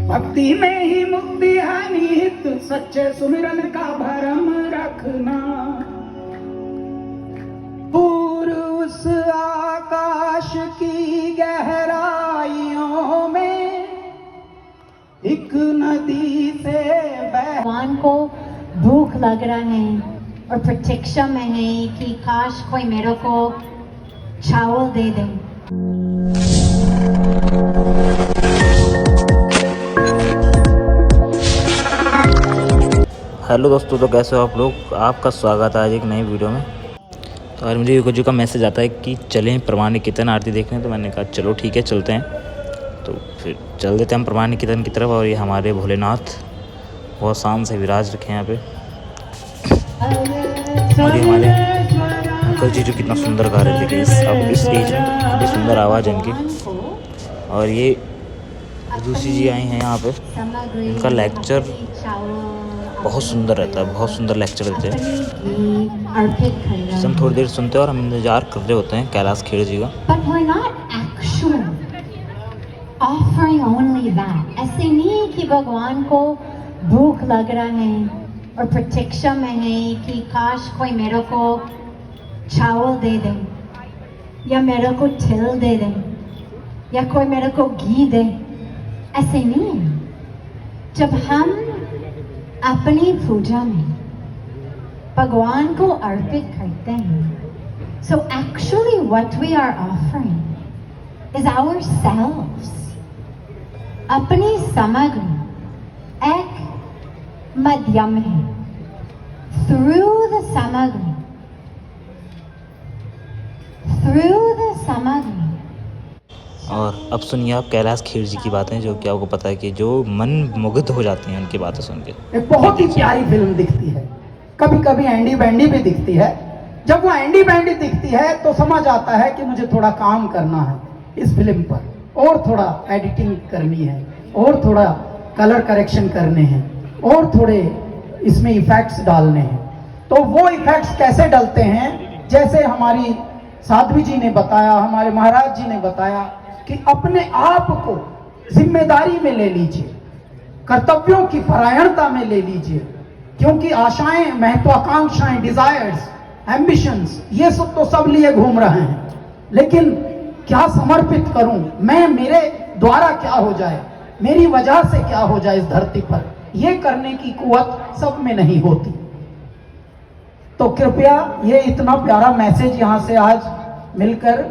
भक्ति में ही मुक्ति है निहित, सच्चे सुमिरन का भरम रखना। पूर्व उस आकाश की गहराइयों में एक नदी से भगवान को भूख लग रहा है और प्रतीक्षा में है कि काश कोई मेरे को चावल दे दे। हेलो दोस्तों, तो कैसे हो आप लोग। आपका स्वागत है आज एक नई वीडियो में। तो आज मुझे युगो जी का मैसेज आता है कि चलें प्रमाण निकेतन आरती देखने। तो मैंने कहा चलो ठीक है चलते हैं। तो फिर चल देते हैं हम प्रमाण निकेतन की तरफ। और ये हमारे भोलेनाथ बहुत शान से विराज रखे हैं यहाँ पे। और ये हमारे अंकल जी जो कितना सुंदर गा रहे थे अब इस एज में, कितनी सुंदर आवाज़ है इनकी। और ये दूसरी जी आई हैं यहाँ पे, इनका लेक्चर बहुत सुंदर रहता है, बहुत सुंदर लेक्चर देते हैं। हम थोड़ी देर सुनते हैं और हम इंतजार कर रहे होते हैं कैलाश खेड़ जी का। But we're not actually offering only that. ऐसे नहीं कि भगवान को भूख लग रहा है और प्रतीक्षा में है कि काश कोई मेरे को चावल दे दे या मेरे को तिल दे दे या कोई मेरे को घी दे। ऐसे नहीं है। जब हम अपनी पूजा में भगवान को अर्पित करते हैं, so actually what we are offering is ourselves. अपनी सामग्री एक माध्यम है। Through the सामग्री। और अब सुनिए आप कैलाश खेड़ जी की बातें, जो कि आपको पता है कि जो मन मुग्ध हो जाती हैं उनकी बातें सुन के। एक बहुत ही प्यारी फिल्म दिखती है। कभी कभी एंडी बैंडी भी दिखती है। जब वो एंडी बैंडी दिखती है तो समझ आता है कि मुझे थोड़ा काम करना है इस फिल्म पर, और थोड़ा एडिटिंग करनी है, और थोड़ा कलर करेक्शन करने हैं, और थोड़े इसमें इफेक्ट्स डालने हैं। तो वो इफेक्ट्स कैसे डलते हैं, जैसे हमारी साध्वी जी ने बताया, हमारे महाराज जी ने बताया कि अपने आप को जिम्मेदारी में ले लीजिए, कर्तव्यों की परायणता में ले लीजिए। क्योंकि आशाएं, महत्वाकांक्षाएं, डिजायर्स, एम्बिशंस, ये सब तो सब लिए घूम रहे हैं, लेकिन क्या समर्पित करूं मैं, मेरे द्वारा क्या हो जाए, मेरी वजह से क्या हो जाए इस धरती पर, ये करने की कुवत सब में नहीं होती। तो कृपया ये इतना प्यारा मैसेज यहाँ से आज मिलकर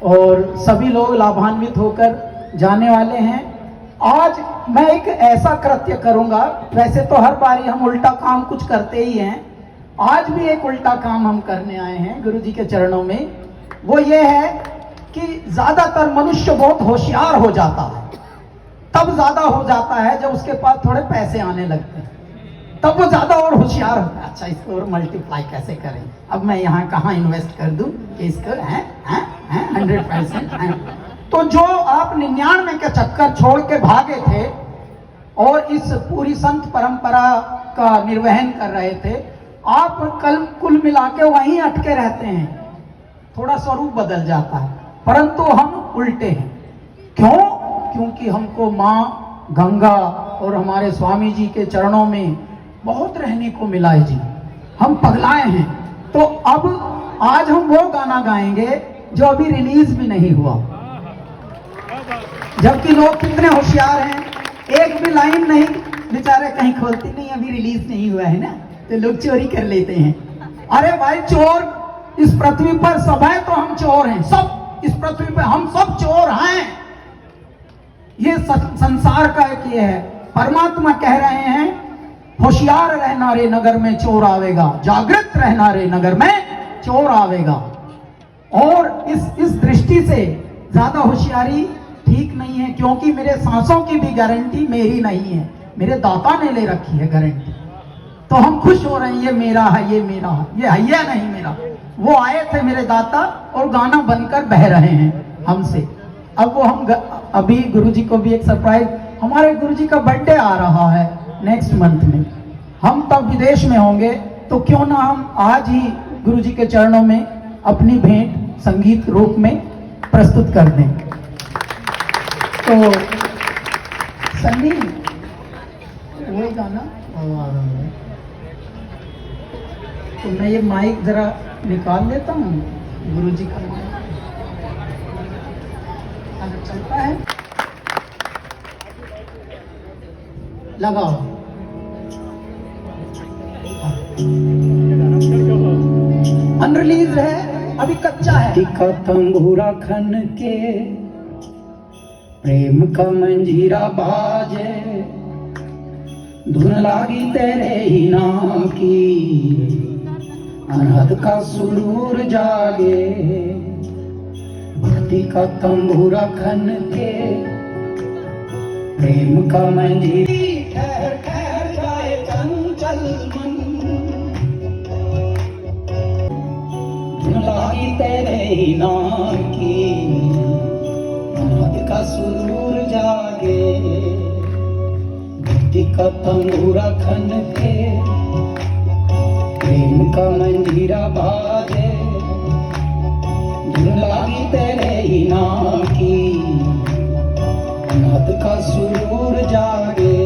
और सभी लोग लाभान्वित होकर जाने वाले हैं। आज मैं एक ऐसा कृत्य करूंगा, वैसे तो हर बारी हम उल्टा काम कुछ करते ही हैं, आज भी एक उल्टा काम हम करने आए हैं गुरु जी के चरणों में। वो ये है कि ज्यादातर मनुष्य बहुत होशियार हो जाता है, तब ज्यादा हो जाता है जब उसके पास थोड़े पैसे आने लगते हैं, तब वो ज्यादा और होशियार होता है। अच्छा, इसको और मल्टीप्लाई कैसे करें, अब मैं यहाँ कहाँ इन्वेस्ट कर दूं कि इसको 100%। तो जो आप 99 के चक्कर छोड़ के भागे थे और इस पूरी संत परंपरा का निर्वहन कर रहे थे, आप कल कुल मिला के वहीं अटके रहते हैं। थोड़ा स्वरूप बदल जाता है, परंतु हम उल्टे हैं। क्यों? क्योंकि हमको माँ गंगा और हमारे स्वामी जी के चरणों में बहुत रहने को मिला है जी, हम पगलाए हैं। तो अब आज हम वो गाना गाएंगे जो अभी रिलीज भी नहीं हुआ, जबकि लोग कितने होशियार हैं, एक भी लाइन नहीं बेचारे कहीं खोलते नहीं, अभी रिलीज नहीं हुआ है ना, तो लोग चोरी कर लेते हैं। अरे भाई, चोर इस पृथ्वी पर सब है, तो हम चोर हैं, सब इस पृथ्वी पर हम सब चोर हैं। ये संसार का एक ये है। परमात्मा कह रहे हैं, होशियार रहना रे नगर में चोर आवेगा, जागृत रहना रे नगर में चोर आवेगा। और इस दृष्टि से ज्यादा होशियारी ठीक नहीं है, क्योंकि मेरे सांसों की भी गारंटी मेरी नहीं है, मेरे दाता ने ले रखी है गारंटी। तो हम खुश हो रहे हैं, ये मेरा है, ये मेरा है, ये है या नहीं मेरा। वो आए थे मेरे दाता और गाना बनकर बह रहे हैं हमसे। अब वो हम अभी गुरुजी को भी एक सरप्राइज, हमारे गुरुजी का बर्थडे आ रहा है नेक्स्ट मंथ में, हम तब विदेश में होंगे, तो क्यों ना हम आज ही गुरुजी के चरणों में अपनी भेंट संगीत रूप में प्रस्तुत कर दें। तो सन्नी वही गाना तो मैं ये माइक जरा निकाल लेता हूँ गुरुजी का अगर चलता है लगाओ अनरिलीज है अभी कच्चा है टिका तंबूरा खन के प्रेम का मंजीरा बाजे धुन लागी तेरे ही नाम की अनहद का सुरूर जागे भक्ति का तंबूरा खन के प्रेम का मंजीरा ठहर ठहर जाए चंचल मन धुन लागी तेरे ही नाम की अनहद का सुरूर जागे भक्ति का तंबूरा खन के प्रेम का मंजीरा बाजे धुन लागी तेरे ही नाम की अनहद का सुरूर जागे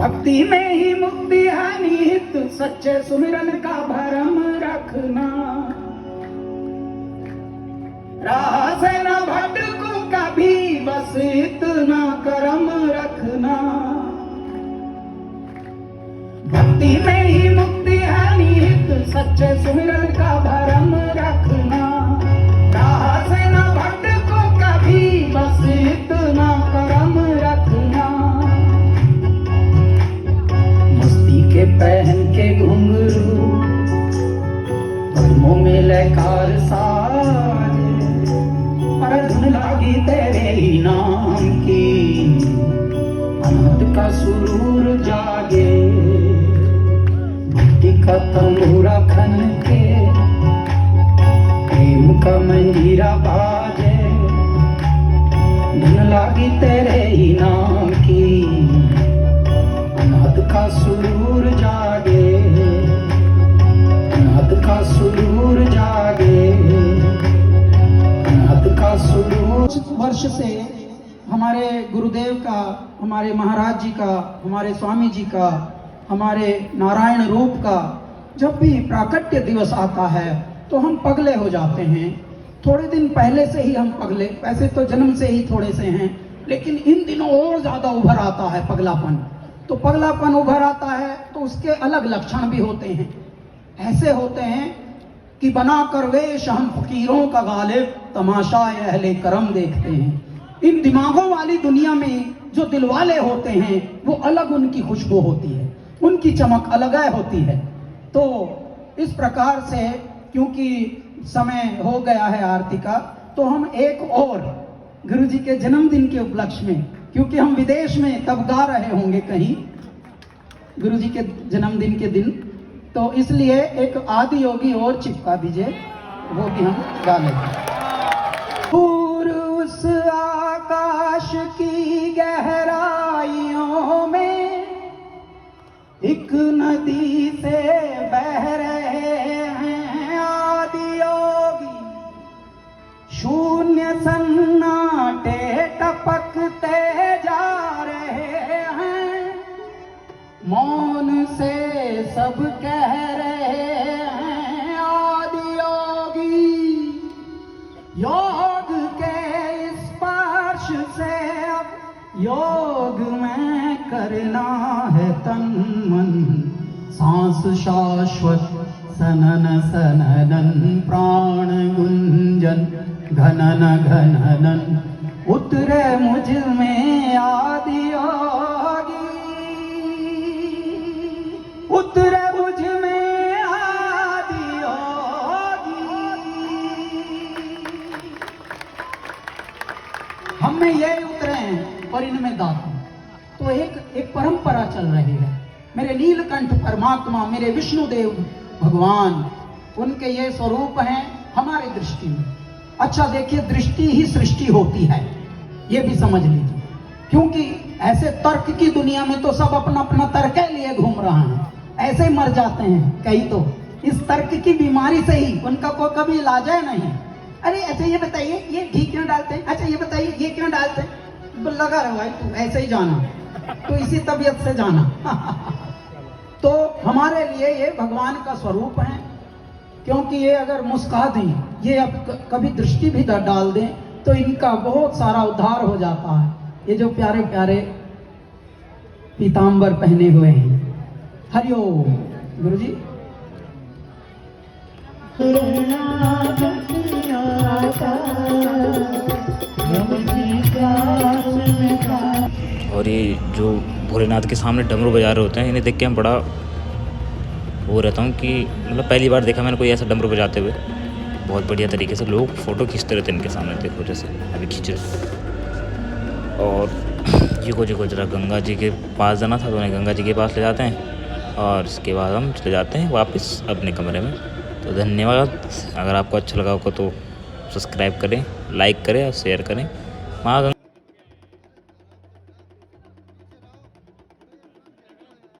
भक्ति में ही मुक्ति है निहित सच्चे सुमिरन का भरम रखना राह से न भटकूं कभी बस इतना करम रखना भक्ति में ही मुक्ति है निहित सच्चे सुमिरन का भरम रखना राह से न भटकूं कभी बस इतना करम रखना के पहन के घुंघरू पद्मों में लहकार साजे पर धुन लागी तेरे ही नाम की अनहद का सुरूर जागे भक्ति का तंबूरा खन के प्रेम का मंजीरा बाजे धुन लागी तेरे ही नाम की अनहद का सुरूर जागे अनहद का सुरूर जागे अनहद का सुरूर वर्ष से हमारे गुरुदेव का हमारे महाराज जी का हमारे स्वामी जी का हमारे नारायण रूप का जब भी प्राकट्य दिवस आता है तो हम पगले हो जाते हैं थोड़े दिन पहले से ही हम पगले वैसे तो जन्म से ही थोड़े से हैं लेकिन इन दिनों और ज्यादा उभर आता है पगलापन तो पगलापन उभर आता है तो उसके अलग लक्षण भी होते हैं ऐसे होते हैं कि बना कर वेश हम फकीरों का गालिब तमाशा अहले करम देखते हैं इन दिमागों वाली दुनिया में जो दिलवाले होते हैं वो अलग उनकी खुशबू होती है उनकी चमक अलग होती है तो इस प्रकार से क्योंकि समय हो गया है आरती का तो हम एक और गुरुजी के जन्मदिन के उपलक्ष्य में क्योंकि हम विदेश में तब गा रहे होंगे कहीं गुरुजी के जन्मदिन के दिन तो इसलिए एक आदि योगी और चिपका दीजिए वो भी हम गा लेंगे पूर्व उस आकाश की गहराइयों में एक नदी से बह रहे हैं आदि योगी शून्य सन्नाटे टपकते जा रहे हैं मौन से सब कह रहे हैं आदि योगी योग के स्पर्श से अब योग में करना है तन मन सांस शाश्वत सनन सनन प्राण गुंजन घनन घनन उतरे मुझ में आदि योग तो एक परंपरा चल रही है। मेरे नीलकंठ परमात्मा, मेरे विष्णुदेव भगवान, उनके ये स्वरूप हैं हमारे दृष्टि में। अच्छा देखिए, दृष्टि ही सृष्टि होती है, ये भी समझ लीजिए। क्योंकि ऐसे तर्क की दुनिया में तो सब अपना अपना तर्क लिए घूम रहा है, ऐसे ही मर जाते हैं कई तो इस तर्क की बीमारी से ही, उनका कोई कभी इलाज है नहीं। अरे अच्छा ये बताइए ये घी क्यों डालते हैं, अच्छा ये बताइए ये क्यों डालते हैं, तो लगा रहा भाई तू ऐसे ही जाना, तो इसी तबीयत से जाना। तो हमारे लिए ये भगवान का स्वरूप है, क्योंकि ये अगर मुस्कुरा दें, ये अब कभी दृष्टि भी डाल दें तो इनका बहुत सारा उद्धार हो जाता है। ये जो प्यारे प्यारे पीतांबर पहने हुए हैं, हरिओम गुरुजी। और ये जो भोलेनाथ के सामने डमरू बजा रहे होते हैं, इन्हें देख के मैं बड़ा वो रहता हूँ कि मतलब पहली बार देखा मैंने कोई ऐसा डमरू बजाते हुए। बहुत बढ़िया तरीके से लोग फ़ोटो खींचते रहते हैं इनके सामने, देखो जैसे अभी खींच रहे। और जी को जरा गंगा जी के पास जाना था, तो उन्हें गंगा जी के पास ले जाते हैं और इसके बाद हम चले जाते हैं वापस अपने कमरे में। तो धन्यवाद। अगर आपको अच्छा लगा होगा तो सब्सक्राइब करें, लाइक करें और शेयर करें। माँ